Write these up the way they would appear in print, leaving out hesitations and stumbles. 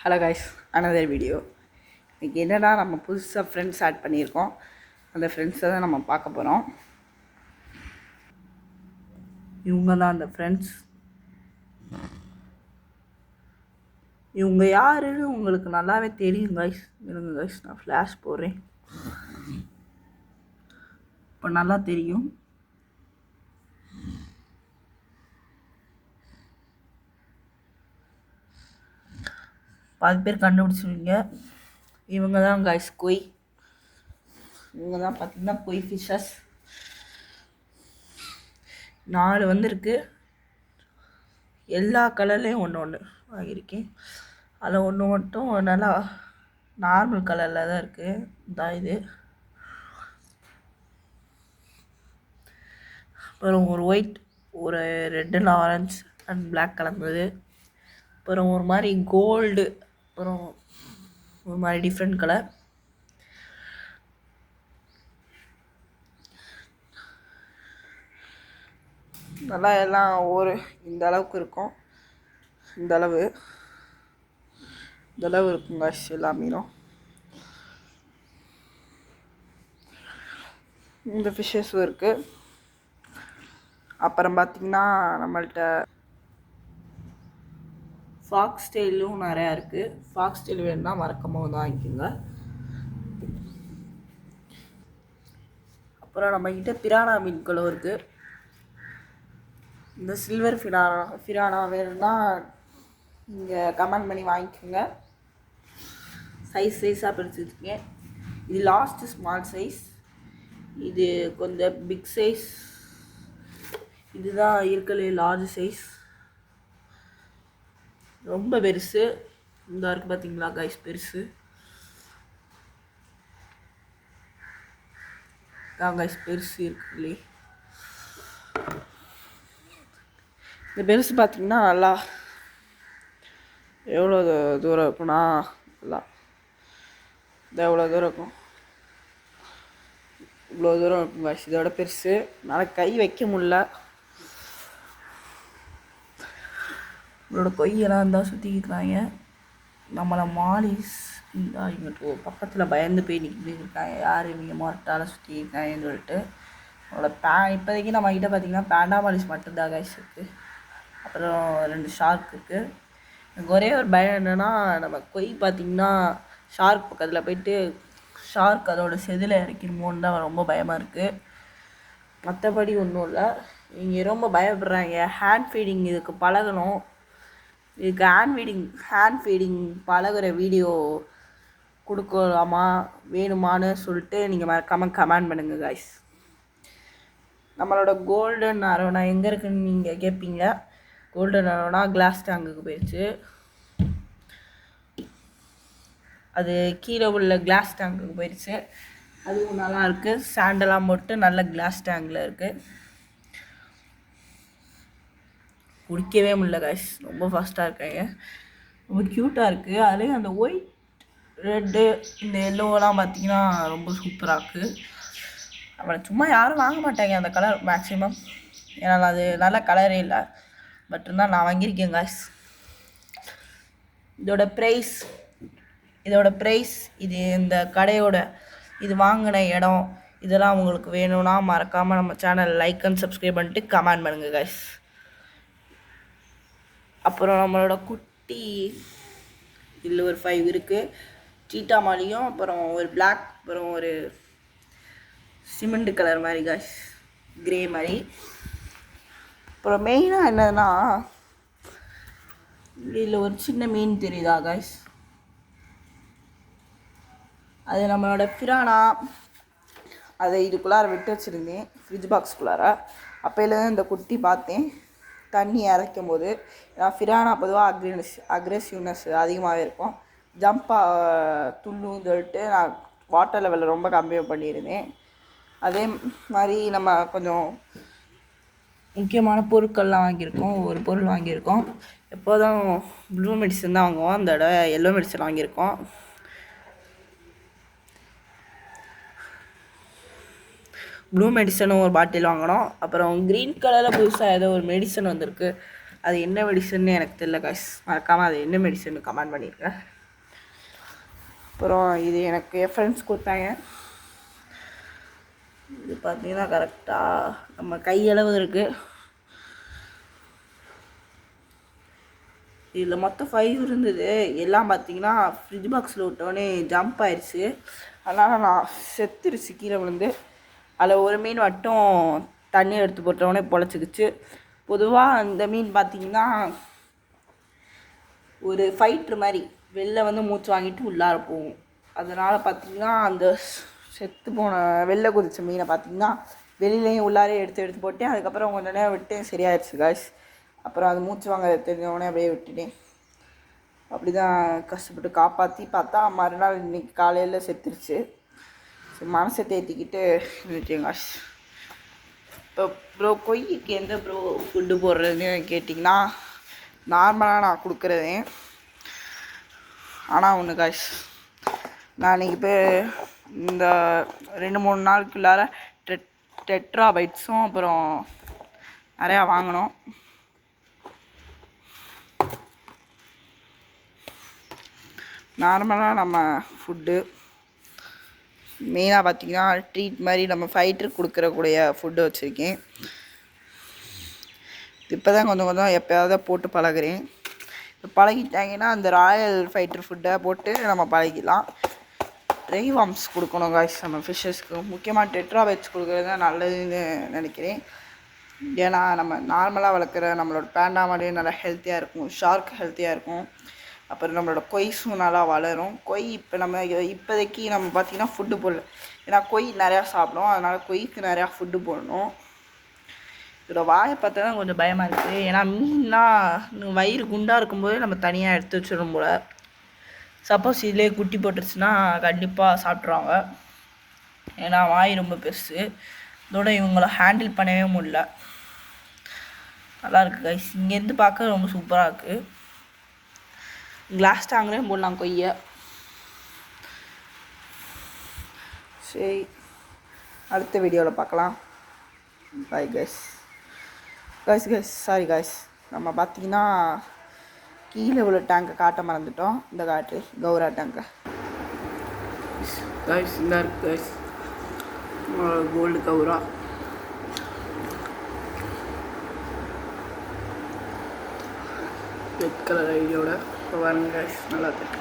Hello guys, another video. இன்றைக்கி என்னென்னா நம்ம புதுசாக ஃப்ரெண்ட்ஸ் ஆட் பண்ணியிருக்கோம். அந்த ஃப்ரெண்ட்ஸை தான் நம்ம பார்க்க போகிறோம். இவங்க தான் அந்த ஃப்ரெண்ட்ஸ். இவங்க யாருன்னு உங்களுக்கு நல்லாவே தெரியும் கைஸ். இருங்க கைஸ், நான் ஃப்ளாஷ் போடுறேன். இப்போ நல்லா தெரியும். பாதி பேர் கண்டுபிடிச்சிருவீங்க. இவங்க தான் கைஸ் கொய். இவங்க தான் பார்த்தீங்கன்னா கொய் ஃபிஷஸ். 4 வந்துருக்கு. எல்லா கலர்லேயும் ஒன்று வாங்கியிருக்கேன். அதில் ஒன்று மட்டும் நல்லா நார்மல் கலரில் தான் இருக்குது. இதான் இது. அப்புறம் ஒரு ஒயிட், ஒரு ரெட்டில் ஆரஞ்சு அண்ட் பிளாக் கலந்தது. அப்புறம் ஒரு மாதிரி கோல்டு, அப்புறம் ஒரு மாதிரி டிஃப்ரெண்ட் கலர். நல்லா எல்லாம் இந்த அளவுக்கு இருக்கும். இந்த அளவு இருக்கும் காஷ் எல்லா மீனும். இந்த ஃபிஷ்ஷஸும் இருக்குது. அப்புறம் பார்த்திங்கன்னா நம்மள்கிட்ட ஃபாக்ஸ் டெயிலும் நிறையா இருக்குது. ஃபாக்ஸ் டெயில் வேணுன்னா மறக்காம வந்து வாங்கிக்கோங்க. அப்புறம் நம்மக்கிட்ட பிரானா மீன்களும் இருக்குது. இந்த சில்வர் ஃபிரானா வேணும்னா நீங்கள் கமெண்ட் பண்ணி வாங்கிக்கோங்க. சைஸாக பிரிச்சுருக்கேன். இது லாஸ்ட்டு ஸ்மால் சைஸ், இது கொஞ்சம் பிக் சைஸ், இதுதான் இருக்கலே லார்ஜ் சைஸ். ரொம்ப பெருசு இந்த இருக்குது பார்த்தீங்களா கைஸ், பெருசு தான் கைஸ், பெருசு இருக்குல்லே. இந்த பெருசு பார்த்தீங்கன்னா நல்லா எவ்வளோ தூரம் இருக்குன்னா, நல்லா எவ்வளோ தூரம் இருக்கும், இவ்வளோ தூரம் இருக்கும் கைஸ். இதோட பெருசு, என்னால் கை வைக்க முடில. இவரோட கொய்யெல்லாம் இருந்தால் சுற்றிக்கிட்டாங்க. நம்மளை மாலிஸ் இங்கிட்டு பக்கத்தில் பயந்து போய் நிற்கிட்டு யார் இவங்க மாட்டால் சுற்றிக்கிட்டாங்கன்னு சொல்லிட்டு. அவளோட இப்போதைக்கு நம்ம கிட்ட பார்த்திங்கன்னா பேண்டா மாலிஸ் மட்டும்தான் கைஸ் இருக்குது. அப்புறம் 2 ஷார்க் இருக்குது. எனக்கு ஒரே ஒரு பயம் என்னென்னா, நம்ம கொய் பார்த்திங்கன்னா ஷார்க் பக்கத்தில் போயிட்டு ஷார்க் அதோட செதில் இறக்கிடுமோன்னு தான் ரொம்ப பயமாக இருக்குது. மற்றபடி ஒன்றும் இல்லை. இங்கே ரொம்ப பயப்படுறாங்க. ஹேண்ட் ஃபீடிங் இதுக்கு பழகணும். இதுக்கு ஹேண்ட் ஃபீடிங் பழகுற வீடியோ கொடுக்கலாமா வேணுமான்னு சொல்லிட்டு நீங்கள் மறக்காமல் கமெண்ட் பண்ணுங்கள் கைஸ். நம்மளோட கோல்டன் அரோனா எங்கே இருக்குதுன்னு நீங்கள் கேட்பீங்க. கோல்டன் அரோனா கிளாஸ் டேங்குக்கு போயிடுச்சு. அது கீழே உள்ள கிளாஸ் டேங்குக்கு போயிடுச்சு. அதுவும் நல்லா இருக்குது. சாண்டெல்லாம் போட்டு நல்ல கிளாஸ் டேங்கில் இருக்குது. குடிக்கவே முடியல கைஸ், ரொம்ப ஃபாஸ்ட்டாக இருக்காங்க. ரொம்ப க்யூட்டாக இருக்குது. அதுலேயும் அந்த ஒயிட், ரெட்டு, இந்த எல்லோவெல்லாம் பார்த்திங்கன்னா ரொம்ப சூப்பராக இருக்குது. அப்புறம் சும்மா யாரும் வாங்க மாட்டாங்க அந்த கலர் மேக்ஸிமம், ஏன்னா அது நல்ல கலரே இல்லை. பட் இருந்தால் நான் வாங்கியிருக்கேன் காய்ஸ். இதோட ப்ரைஸ் இது இந்த கடையோட இது வாங்கின இடம் இதெல்லாம் உங்களுக்கு வேணும்னா மறக்காமல் நம்ம சேனல் லைக் அண்ட் சப்ஸ்கிரைப் பண்ணிட்டு கமெண்ட் பண்ணுங்கள் காய்ஸ். அப்புறம் நம்மளோட குட்டி இதில் ஒரு 5 இருக்குது. சீட்டா மாலியும், அப்புறம் ஒரு பிளாக், அப்புறம் ஒரு சிமெண்ட் கலர் மாதிரி காய்ஸ், கிரே மாதிரி. அப்புறம் மெயினாக என்னதுன்னா, இதில் ஒரு சின்ன மீன் தெரியுதா காய்ஸ், அது நம்மளோட பிரானா. அதை இதுக்குள்ளார விட்டு வச்சுருந்தேன், ஃப்ரிட்ஜ் பாக்ஸ்குள்ளார. அப்போலேருந்து இந்த குட்டி பார்த்தேன் தண்ணி இறைக்கும் போது. ஏன்னா பிரானா பொதுவாக அக்ரெசிவ்னஸ் அதிகமாகவே இருக்கும். துள்ளுன்னு சொல்லிட்டு நான் வாட்டர் லெவலில் ரொம்ப கம்மியாக பண்ணியிருந்தேன். அதே மாதிரி நம்ம கொஞ்சம் முக்கியமான பொருட்கள்லாம் வாங்கியிருக்கோம். ஒரு பொருள் வாங்கியிருக்கோம். எப்போதும் ப்ளூ மெடிசன் தான் வாங்குவோம், அந்த தடவை எல்லோ மெடிசன் வாங்கியிருக்கோம். ப்ளூ மெடிசனும் ஒரு பாட்டில் வாங்கினோம். அப்புறம் க்ரீன் கலரில் புதுசாக ஏதோ ஒரு மெடிசன் வந்திருக்கு, அது என்ன மெடிசன்னு எனக்கு தெரியல காய்ஸ், மறக்காமல் அது என்ன மெடிசன்னு கமெண்ட் பண்ணிடுங்க. அப்புறம் இது எனக்கு என் ஃப்ரெண்ட்ஸ் கொடுத்தாங்க. இது பார்த்தீங்கன்னா கரெக்டாக நம்ம கையளவு இருக்குது. இதில் மொத்தம் 5 இருந்தது. எல்லாம் பார்த்தீங்கன்னா ஃப்ரிட்ஜ் பாக்ஸில் விட்டோடனே ஜம்ப் ஆயிடுச்சு. அதனால் நான் செத்துருச்சு கீழே விழுந்து. அதில் ஒரு மீன் மட்டும் தண்ணி எடுத்து போட்டோடனே பொழைச்சிக்கிச்சு. பொதுவாக இந்த மீன் பார்த்திங்கன்னா ஒரு ஃபைட்ரு மாதிரி வெளில வந்து மூச்சு வாங்கிட்டு உள்ளார போகும். அதனால் பார்த்திங்கன்னா அந்த செத்து போன வெளில குதிச்ச மீனை பார்த்திங்கன்னா வெளியிலையும் உள்ளாரே எடுத்து போட்டேன். அதுக்கப்புறம் கொஞ்ச நேரம் விட்டு சரியாயிடுச்சு காய்ஸ். அப்புறம் அது மூச்சு வாங்க தெரிஞ்சவொடனே அப்படியே விட்டுட்டேன். அப்படி தான் கஷ்டப்பட்டு காப்பாற்றி பார்த்தா மறுநாள் இன்றைக்கி காலையில் செத்துருச்சு. சரி, மனசை தேத்திக்கிட்டு இருந்துட்டேன் காய்ஸ். இப்போ ப்ரோ கொய்க்கு எந்த ப்ரோ ஃபுட்டு போடுறதுன்னு கேட்டிங்கன்னா நார்மலாக நான் கொடுக்குறதே. ஆனால் ஒன்று காய்ஸ், நான் இன்றைக்கி போய் இந்த 2-3 நாளுக்குள்ளார டெட்ரா பைட்ஸும் அப்புறம் நிறையா வாங்கினோம். நார்மலாக நம்ம ஃபுட்டு மெயினாக பார்த்திங்கன்னா ட்ரீட் மாதிரி நம்ம ஃபைட்டருக்கு கொடுக்குறக்கூடிய ஃபுட்டு வச்சுருக்கேன். இப்போ தான் கொஞ்சம் எப்போயாவது போட்டு பழகுறேன். இப்போ பழகிட்டாங்கன்னா அந்த ராயல் ஃபைட்டர் ஃபுட்டை போட்டு நம்ம பழகிடலாம். ட்ரை வார்ம்ஸ் கொடுக்கணும் காய்ஸ் நம்ம ஃபிஷ்ஷஸ்க்கு. முக்கியமாக டெட்ரா பைட்ஸ் கொடுக்குறது தான் நல்லதுன்னு நினைக்கிறேன். ஏன்னா நம்ம நார்மலாக வளர்க்குற நம்மளோட பேண்டா மாடே நல்லா ஹெல்த்தியாக இருக்கும், ஷார்க் ஹெல்த்தியாக இருக்கும். அப்புறம் நம்மளோட கொய்ஸும் நல்லா வளரும். கொய் இப்போ நம்ம இப்போதைக்கு நம்ம பார்த்திங்கன்னா ஃபுட்டு போடல, ஏன்னா கொய் நிறையா சாப்பிடும். அதனால் கொய்க்கு நிறையா ஃபுட்டு போடணும். இதோட வாயை பார்த்தா தான் கொஞ்சம் பயமாக இருக்குது. ஏன்னா மீன்லாம் வயிறு குண்டாக இருக்கும்போது நம்ம தனியாக எடுத்து வச்சிடணும் போல். சப்போஸ் இதிலே குட்டி போட்டுருச்சுன்னா கண்டிப்பாக சாப்பிட்ருவாங்க. ஏன்னா வாய் ரொம்ப பெருசு. இதோட இவங்கள ஹேண்டில் பண்ணவே முடியல. நல்லாயிருக்கு கைஸ். இங்கேருந்து பார்க்க ரொம்ப சூப்பராக இருக்குது. கிளாஸ் டேங்க்லேயும் போடலாம் கொய்யை. சரி, அடுத்த வீடியோவில் பார்க்கலாம். Bye guys. சாரி கைஸ், நம்ம பார்த்திங்கன்னா கீழே உள்ள டேங்கை காட்ட மறந்துட்டோம். இந்த காட்டு கௌரா டேங்கை கைஸ். இந்த இருக்கு கைஸ் கோல்டு கௌரா. ரெட் கலர் ஐடியோட இப்போ பாருங்க கைஸ், நல்லா இருக்கு.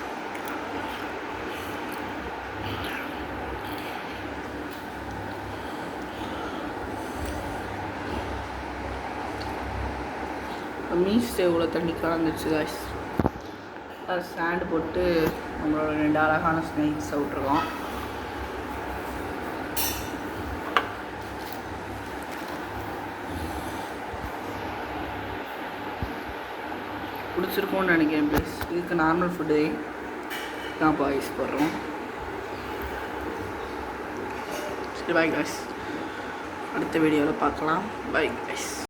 மீன்ஸ் எவ்வளோ தண்ணி கலந்துச்சு காய்ஸ். அது சாண்டு போட்டு நம்மளோட 2 அழகான ஸ்னேக்ஸ் விட்ருக்கோம். பிடிச்சிருக்கோன்னு நினைக்கிறேன் ப்ளீஸ். இதுக்கு நார்மல் ஃபுட்டு தான் பாய்ஸ் போடுறோம். சரி பாய் காய்ஸ், அடுத்த வீடியோவில் பார்க்கலாம். Bye guys.